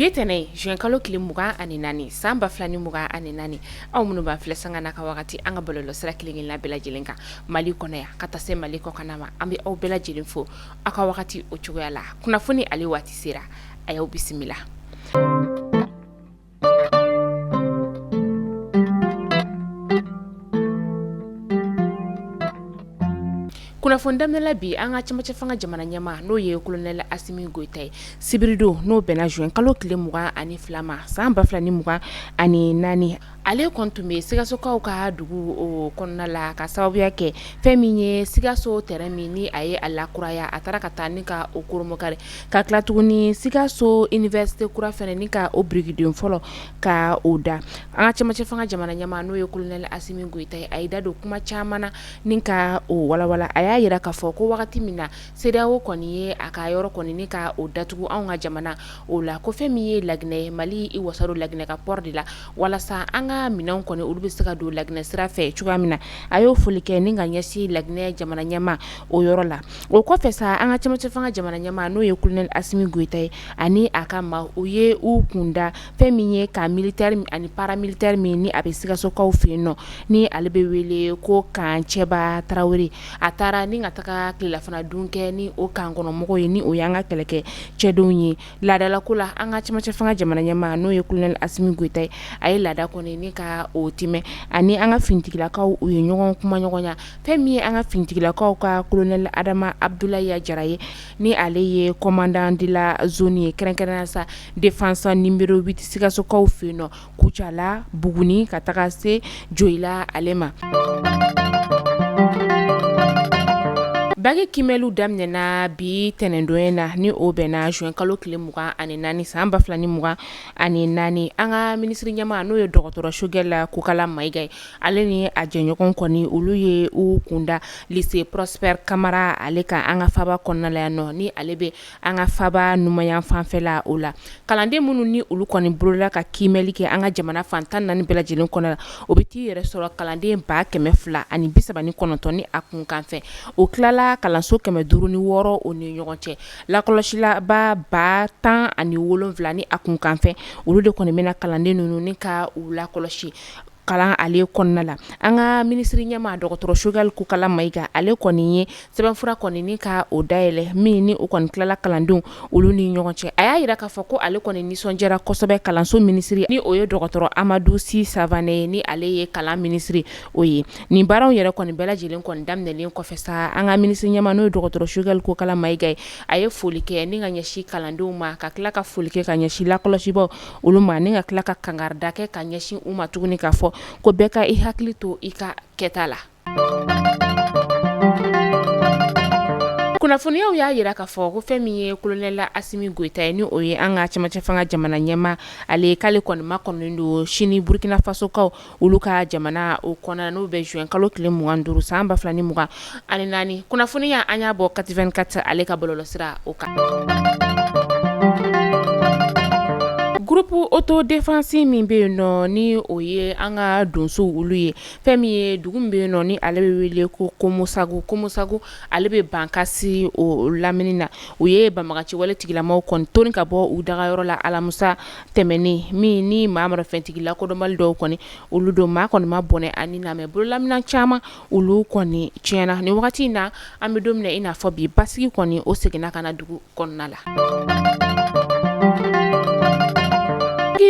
Bitene juin kalo tile 24 san 2024 aw minnu b'an filɛ sanga na ka wagati an ka bɔlɔlɔ sira kelen la bɛɛ lajɛlen kan Mali kɔnɔ yan ka taa se Mali kɔkan ma an bɛ aw bɛɛ lajɛlen fo aw ka wagati o cogoya la kunnafoni ale waati sera a y'aw bisimila. Kunnafoni daminɛla bi an ka cɛmancɛ fanga jamana ɲɛmaa n'o ye colonel Asimi Goita ye sibirido n'o bɛnna juin kalo tile 22 ma san 2024 ale kɔntun bɛ Sikasokaw ka dugu o kɔnɔna la ka sababuya kɛ fɛn min ye Sikaso terrain min ni a ye a lakuraya a taara ka taa ni ka o koromokari ka tila tuguni Sikaso université kura fɛnɛ ni ka o birikiden fɔlɔ ka o da an ka cɛmancɛ fanga jamana ɲɛmaa n'o ye colonel Asimi Goita ye a ye da don kuma caman na ni ka o walawala a y'a yira k'a fɔ ko wagati min na CEDEAO kɔni ye a ka yɔrɔ kɔni ni ka o datugu anw ka jamana o la ko fɛn min ye Laginɛ Mali i wasaro Laginɛ ka port de la walasa an ka minɛnw kɔni olu bɛ se ka don Laginɛ sira fɛ cogoya min na a y'o foli kɛ ni ka ɲɛsin Laginɛ jamana ɲɛmaa o yɔrɔ la o kɔfɛ sa an ka cɛmancɛ fanga jamana ɲɛmaa n'o ye colonel Asimi Goita ye ani a ka ma u ye u kunda fɛn min ye ka militaire ani paramilitaire min ni a bɛ Sikasokaw fɛ yen nɔ ni ale bɛ wele ko Kancɛba Tarawele a taara ni ka taga tilelafana dun kɛ ni o kan kɔnɔmɔgɔw ye ni o y'an ka kɛlɛkɛ cɛdenw ye laadalako la an ka cɛmancɛ fanga jamana ɲɛmaa n'o ye colonel Asimi Goita ye a ye laada kɔni ni ka o timɛ ani an ka finitigilakaw u ye ɲɔgɔn kuma ɲɔgɔnya fɛn min ye an ka finitigilakaw ka colonel Adama Abdoulaye Jara ye ni ale ye commandant de la zone ye kɛrɛnkɛrɛnnenya sa défense numéro 8 Sikasokaw fɛ yen nɔ Kucala Buguni ka taga se Joyila ale ma. Bagi kimɛliw daminɛna bi tɛnɛndon na ni o bɛnna juin kalo tile 24 san 2024 an ka minisiri ɲɛmaa n'o ye dɔgɔtɔrɔ Sogɛl Kokala Mayiga ye ale ni a jɛɲɔgɔn kɔni olu ye u kunda lycée Prosper Kamara ale ka an ka faba kɔnɔna la yan nɔ ni ale bɛ an ka faba numanyan fanfɛla o la kalanden minnu ni olu kɔni bolola ka kimɛli kɛ an ka jamana fan 14 bɛɛ lajɛlen kɔnɔ la o bɛ t'i yɛrɛ sɔrɔ kalanden 239 ni a kun kan fɛ o tilala kalanso 506 o ni ɲɔgɔn cɛ lakɔlɔsilaba 1017 ni a kun kan fɛ olu de kɔni bɛna kalanden ninnu ni ka u lakɔlɔsi kalan ale kɔnɔna la an ka minisiri ɲɛmaa dɔgɔtɔrɔ Sogɛl Kokala Mayiga ale kɔni ye sɛbɛnfura kɔni ni ka o dayɛlɛ min ni o kɔni tilala kalandenw olu ni ɲɔgɔn cɛ a y'a yira k'a fɔ ko ale kɔni nisɔndiyara kosɛbɛ kalanso minisiri ni o ye dɔgɔtɔrɔ Amadou Sy Savané ye ni ale ye kalan minisiri o ye nin baaraw yɛrɛ kɔni bɛɛ lajɛlen kɔni daminɛlen kɔfɛ sa an ka minisiri ɲɛmaa n'o ye dɔgɔtɔrɔ Sogɛl Kokala Mayiga ye a ye foli kɛ ni ka ɲɛsin kalandenw ma ka tila ka foli kɛ ka ɲɛsin lakɔlɔsibaw olu ma ni ka tila ka kangarida kɛ ka ɲɛsin u ma tuguni k'a fɔ ko bɛɛ ka i hakili to i ka kɛta la. Kunnafoniyaw y'a yira k'a fɔ ko fɛn min ye colonel Asimi Goita ye ni o ye an ka cɛmancɛ fanga jamana ɲɛmaa ale k'ale kɔni makɔnɔnen don sini Burkina Fasokaw olu ka jamana o kɔnɔna n'o bɛ juin kalo tile 25 san 2024 kunnafoniya an y'a bɔ 84 ale ka bɔlɔlɔsira o kan. Groupe autodéfense min bɛ yen nɔ ni o ye an ka donsow olu ye fɛn min ye dugu min bɛ yen nɔ ni ale bɛ wele ko Komosagu ale bɛ bankasi o lamini na u ye banbagaci wale tigilamaw kɔni toni ka bɔ u dagayɔrɔ la alamusa tɛmɛnen min ni maa marafɛntigi lakodɔnbali dɔw kɔni olu don maa kɔni ma bɔnɛ ani lamɛn bololaminan caman olu kɔni tiɲɛna ni wagati in na an bɛ don min na i n'a fɔ bi basigi kɔni o seginna ka na dugu kɔnɔna la.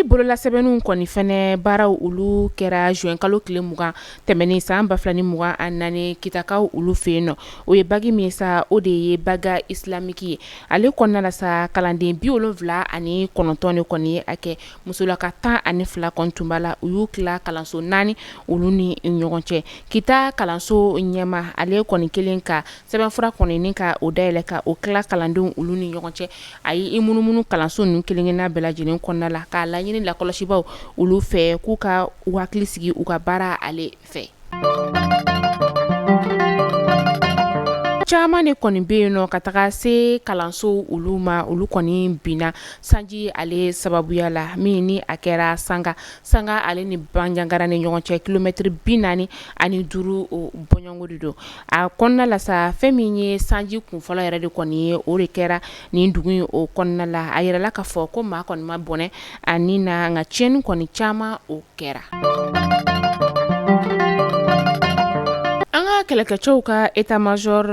Bolola sɛbɛnninw kɔni fɛnɛ baaraw olu kɛra juin kalo tile 20 tɛmɛnen san 2024 kitakaw olu fɛ yen nɔ o ye bagi min sa o de ye baga islamique ye ale kɔnɔna la sa kalanden 79 de kɔni ye a kɛ musolaka 12 kɔni tun b'a la u y'u tila kalanso 4 olu ni ɲɔgɔn cɛ kita kalanso ɲɛma ale kɔni kelen ka sɛbɛnfura kɔni ni ka o dayɛlɛ ka o tila kalandenw olu ni ɲɔgɔn cɛ a ye i munumunu kalanso ninnu kelen-kelenna bɛɛ lajɛlen kɔnɔna la k'a laɲini lakɔlɔsibaw olu fɛ k'u ka hakili sigi u ka baara ale fɛ. caman de kɔni bɛ yen nɔ ka taga se kalanso olu ma olu kɔni binna sanji ale sababuya la min ni a kɛra sanga ale ni Bandiagara ni ɲɔgɔn cɛ kilomɛtiri 45 o bɔɲɔngo de don a kɔnɔna la sa fɛn min ye sanji kunfɔlɔ yɛrɛ de kɔni ye o de kɛra nin dugu in o kɔnɔna la a yɛrɛla ka fɔ ko maa kɔni ma bɔnɛ ani na nka tiɲɛni kɔni caman o kɛra. Kɛlɛkɛcɛw ka état-major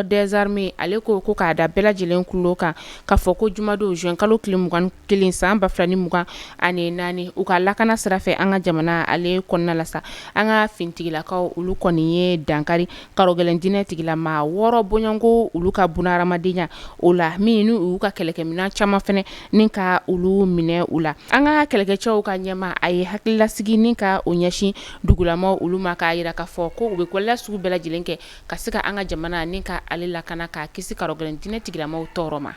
des armées ale ko k'a da bɛɛ lajɛlen kulo kan ka fɔ ko jumadon juin kalo tile 21 san 2024 u ka lakana sira fɛ an ka jamana ale kɔnɔna la sa an ka fintigilakaw olu kɔni ye dankari karogɛlɛn dinɛ tigilama 6 bɔɲɔngo olu ka bunahadamadenya o la min ni u ka kɛlɛkɛminɛn caman fɛnɛ ni ka olu minɛ u la an ka kɛlɛkɛcɛw ka ɲɛma a ye hakilasigi ni ka o ɲɛsin dugulamaw olu ma k'a yira ka fɔ ko u bɛ kɔlɛla sugu bɛɛ lajɛlen kɛ ka se ka an ka jamana ni ka ale lakana ka kisi karogɛlɛn dinɛ tigilamaw tɔɔrɔ ma.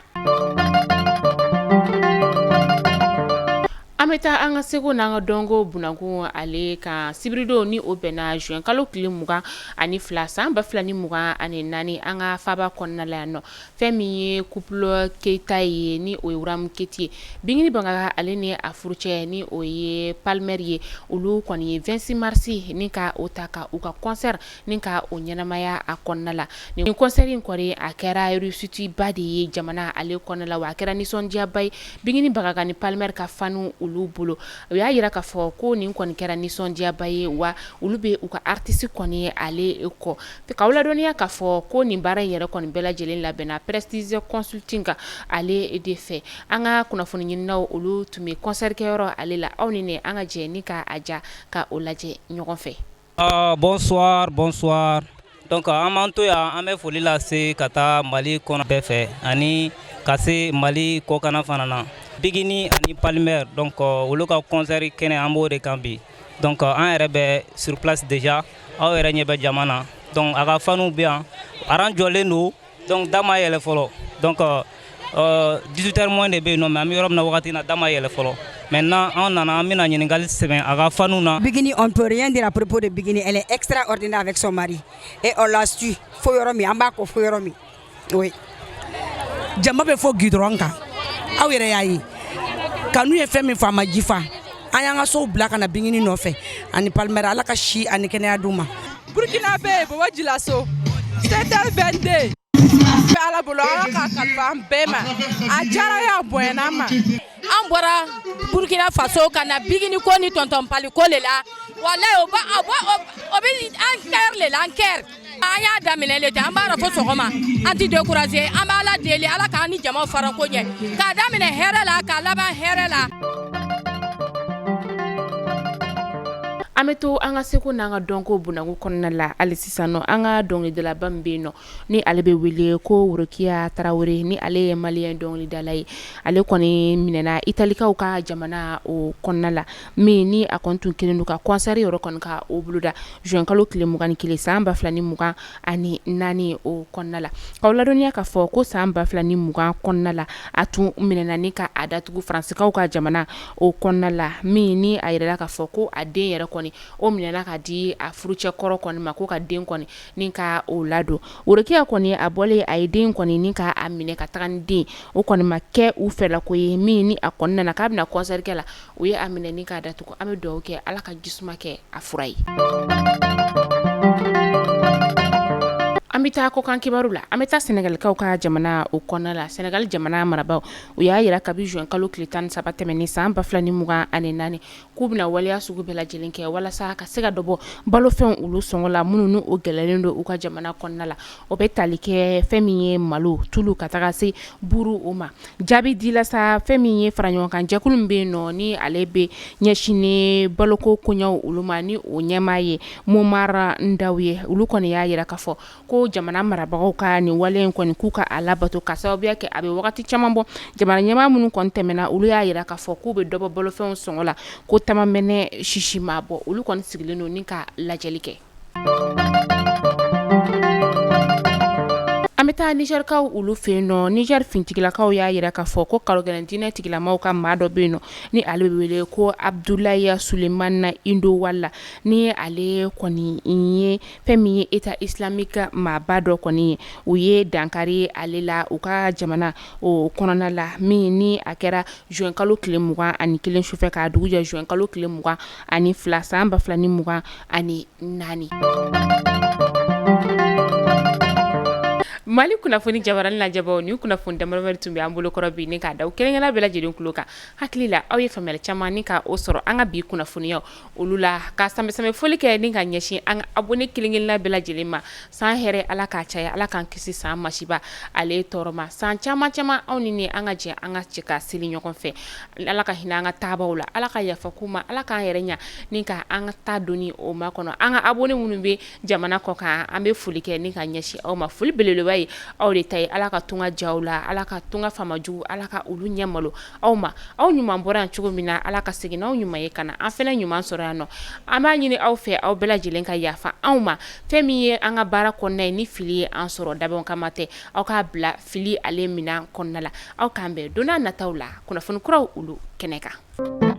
An bɛ taa an ka seko n'an ka dɔnko bunakun ale kan sibirido ni o bɛnna juin kalo tile 22 san 2024 an ka faba kɔnɔna la yan nɔ fɛn min ye couple Keita ye ni o ye Wuramu Keti ye Bingini Bangaga ale ni a furucɛ ni o ye Palmer ye olu kɔni ye 26 mars ni ka o ta ka u ka concert ni ka o ɲɛnamaya a kɔnɔna la ni concert in kɔni a kɛra réussite ba de ye jamana ale kɔnɔna la wa a kɛra nisɔndiyaba ye Bingini Bangaga ni Palmer ka fanu olu bolo o y'a yira k'a fɔ ko nin kɔni kɛra nisɔndiyaba ye wa olu bɛ u ka artiste kɔni ale kɔ k'aw ladɔnniya k'a fɔ ko nin baara in yɛrɛ kɔni bɛɛ lajɛlen labɛnna Prestige Consulting ka ale de fɛ an ka kunnafoni ɲininaw olu tun bɛ concert kɛyɔrɔ ale la aw ni ne an ka jɛ ni ka a ja ka o lajɛ ɲɔgɔn fɛ. Bonsoir donc an b'an to yan an bɛ foli lase ka taa Mali kɔnɔ bɛɛ fɛ ani ka se Mali kɔkan fana na Bigini ani Palmer donc olu ka concert kɛnɛ an b'o de kan bi donc an yɛrɛ bɛ sur place déjà aw yɛrɛ ɲɛ bɛ jama na donc a ka faniw bɛ yan aran jɔlen don donc da ma yɛlɛ fɔlɔ donc 18h moins de bɛ yen nɔ mais an bɛ yɔrɔ min na wagati na da ma yɛlɛ fɔlɔ maintenant on nana an bɛna ɲininkali sɛbɛn a ka faniw na. Bigini, on peut rien dire à propos de Bigini, elle est extraordinaire avec son mari et on l'a su fo yɔrɔ min an b'a ko fo yɔrɔ min oui jama bɛ fo gudron kan aw yɛrɛ y'a ye kanu ye fɛn min fɔ a ma jifa an y'an ka sow bila ka na Bigini nɔfɛ ani Palmer ala ka si ani kɛnɛya d'u ma. Burkina bɛ yen Bobo Djilasso 7h22 bɛ ala bolo ala ka kalifa an bɛɛ ma a diyara y'a bonyana ma. An bɔra Burkina Faso ka na Bigini ko ni tonton Pali ko le la walayi o bɛ an kɛr le la an kɛr an y'a daminɛ le ten an b'a fɔ sɔgɔma an ti décourager an bɛ ala deli ala k'an ni jama fara ko ɲɛ k'a daminɛ hɛrɛ la k'a laban hɛrɛ la. An bɛ to an ka seko n'an ka dɔnko bunako kɔnɔna la hali sisan nɔ an ka dɔnkilidalaba min bɛ yen nɔ ni ale bɛ wele ko Worokiya Tarawele ni ale ye maliyɛn dɔnkilidala ye ale kɔni minɛna italikaw ka jamana o kɔnɔna la min ni a kɔni tun kelen don ka concert yɔrɔ kɔni ka o boloda juin kalo tile 21 san 2024 o kɔnɔna la k'aw ladɔnniya k'a fɔ ko san 2020 kɔnɔna la a tun minɛna ni ka a datugu Faransikaw ka jamana o kɔnɔna la min ni a yirala k'a fɔ ko a den yɛrɛ kɔni o minɛna ka di a furucɛ kɔrɔ kɔni ma ko ka den kɔni ni ka o ladon Worokiya kɔni a bɔlen a ye den kɔni ni ka a minɛ ka taga ni den o kɔni ma kɛ u fɛla ko ye min ni a kɔni nana k'a bɛna concert kɛ la o ye a minɛ ni k'a datugu an bɛ dugawu kɛ ala ka jisuma kɛ a fura ye. An bɛ taa kɔkan kibaru la an bɛ taa Senegalikaw ka jamana o kɔnɔna la Senegal jamana marabaw u y'a yira kabi juin kalo tile 13 tɛmɛnen san 2024 k'u bɛna waleya sugu bɛɛ lajɛlen kɛ walasa ka se ka dɔ bɔ balofɛnw olu sɔngɔ la minnu ni o gɛlɛlen don u ka jamana kɔnɔna la o bɛ tali kɛ fɛn min ye malo tulu ka taga se buru o ma jaabi dila sa fɛn min ye fara ɲɔgɔn kan jɛkulu min bɛ yen nɔ ni ale bɛ ɲɛsin baloko koɲɛw olu ma ni o ɲɛmaa ye Momar Ndaw ye olu kɔni y'a yira k'a fɔ ko jamana marabagaw ka nin wale in kɔni k'u ka a labato ka sababuya kɛ a bɛ wagati caman bɔ jamana ɲɛmaa minnu kɔni tɛmɛna olu y'a yira k'a fɔ k'u bɛ dɔ bɔ balofɛnw sɔngɔ la ko tamamɛnɛ sisi ma bɔ olu kɔni sigilen don ni ka lajɛli kɛ. An an bɛ taa Nigerkaw olu fɛ yen nɔ. Niger fintigilakaw y'a yira k'a fɔ ko kalogɛlɛn diinɛ tigilamaw ka maa dɔ bɛ yen nɔ ni ale bɛ wele ko Abdoulaye Sulemana Indo Walla ni ale kɔni ye fɛn min ye État islamique maaba dɔ kɔni ye. U ye dankari ale la u ka jamana o kɔnɔna la min ni a kɛra juin kalo tile 21 sufɛ k'a dugu jɛ juin kalo tile 22 san 2024. Mali kunnafoni jabarani lajɛbaw ni kunnafoni damadɔ tun bɛ an bolo kɔrɔ bi ni k'a da kelenkɛla bɛɛ lajɛlen tulo kan. Hakili la aw ye faamuyali caman ni ka o sɔrɔ an ka bi kunnafoniyaw olu la ka samɛ foli kɛ ni ka ɲɛsin an ka abonné kelenkɛla bɛɛ lajɛlen ma. San hɛrɛ Ala k'a caya Ala k'an kisi san masiba ale tɔɔrɔ ma. San caman aw ni an ka jɛ an ka cɛ ka seli ɲɔgɔn fɛ. Ala ka hinɛ an ka taabaw la Ala ka yafa k'u ma Ala k'an yɛrɛ ɲa ni ka an ka taa doni o ma kɔnɔ. An ka abonné minnu bɛ jamana kɔ kan an bɛ foli kɛ ni ka ɲɛsin aw ma foli belebeleba ye aw de ta ye. Ala ka tunga jaw la Ala ka tunga famajugu Ala ka olu ɲɛmalo aw ma. Aw ɲuman bɔra yan cogo min na Ala ka segin aw ɲuman ye kana an fɛnɛ ɲuman sɔrɔ yan nɔ. An b'a ɲini aw fɛ aw bɛɛ lajɛlen ka yafa anw ma fɛn min ye an ka baara kɔnɔna ye ni fili ye an sɔrɔ dabɔn kama tɛ. Aw k'a bila fili ale minɛn kɔnɔna la. Aw k'an bɛn don n'a nataw la kunnafoni kuraw olu kɛnɛ kan.